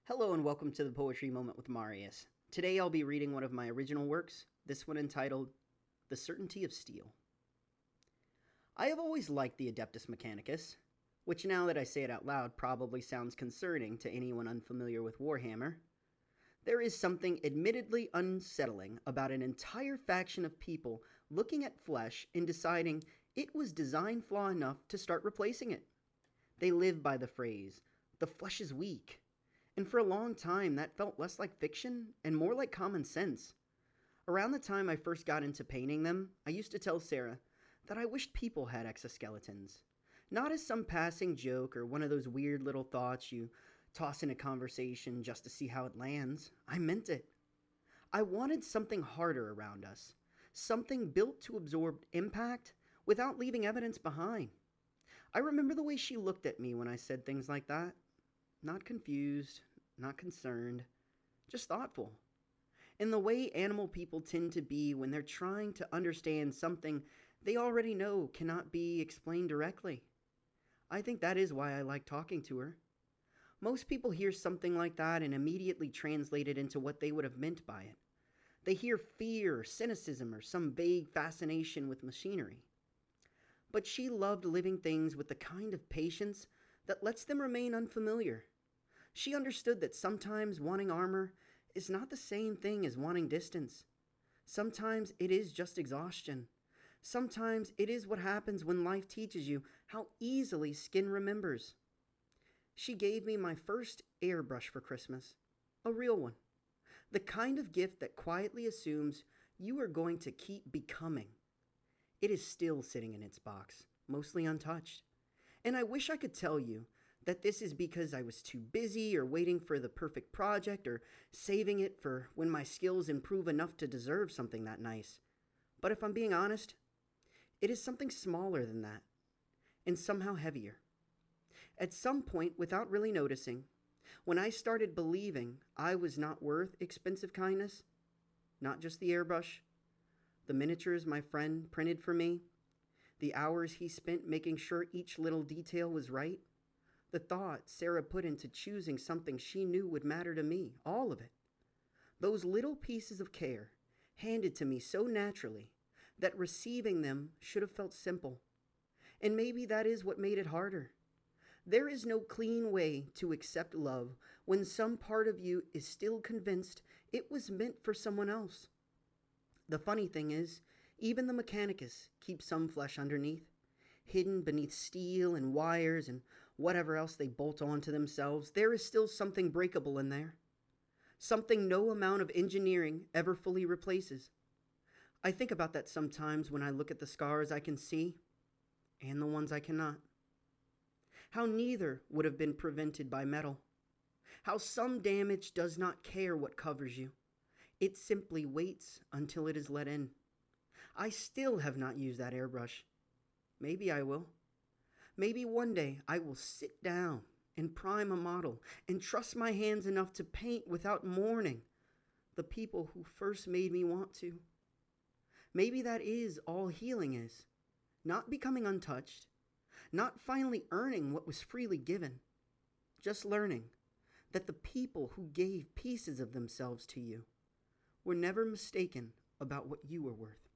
Hello and welcome to the Poetry Moment with Marius. Today I'll be reading one of my original works, this one entitled The Certainty of Steel. I have always liked the Adeptus Mechanicus, which now that I say it out loud probably sounds concerning to anyone unfamiliar with Warhammer. There is something admittedly unsettling about an entire faction of people looking at flesh and deciding it was design flaw enough to start replacing it. They live by the phrase, the flesh is weak. And for a long time, that felt less like fiction and more like common sense. Around the time I first got into painting them, I used to tell Sarah that I wished people had exoskeletons. Not as some passing joke or one of those weird little thoughts you toss in a conversation just to see how it lands. I meant it. I wanted something harder around us, something built to absorb impact without leaving evidence behind. I remember the way she looked at me when I said things like that. Not confused, not concerned, just thoughtful. In the way animal people tend to be when they're trying to understand something they already know cannot be explained directly. I think that is why I like talking to her. Most people hear something like that and immediately translate it into what they would have meant by it. They hear fear, cynicism, or some vague fascination with machinery. But she loved living things with the kind of patience that lets them remain unfamiliar. She understood that sometimes wanting armor is not the same thing as wanting distance. Sometimes it is just exhaustion. Sometimes it is what happens when life teaches you how easily skin remembers. She gave me my first airbrush for Christmas, a real one. The kind of gift that quietly assumes you are going to keep becoming. It is still sitting in its box, mostly untouched. And I wish I could tell you that this is because I was too busy or waiting for the perfect project or saving it for when my skills improve enough to deserve something that nice. But if I'm being honest, it is something smaller than that and somehow heavier. At some point, without really noticing, when I started believing I was not worth expensive kindness, not just the airbrush, the miniatures my friend printed for me, the hours he spent making sure each little detail was right, the thought Sarah put into choosing something she knew would matter to me, all of it. Those little pieces of care, handed to me so naturally that receiving them should have felt simple. And maybe that is what made it harder. There is no clean way to accept love when some part of you is still convinced it was meant for someone else. The funny thing is, even the Mechanicus keeps some flesh underneath, hidden beneath steel and wires and whatever else they bolt onto themselves. There is still something breakable in there. Something no amount of engineering ever fully replaces. I think about that sometimes when I look at the scars I can see and the ones I cannot. How neither would have been prevented by metal. How some damage does not care what covers you. It simply waits until it is let in. I still have not used that airbrush. Maybe I will. Maybe one day I will sit down and prime a model and trust my hands enough to paint without mourning the people who first made me want to. Maybe that is all healing is. Not becoming untouched. Not finally earning what was freely given. Just learning that the people who gave pieces of themselves to you were never mistaken about what you were worth.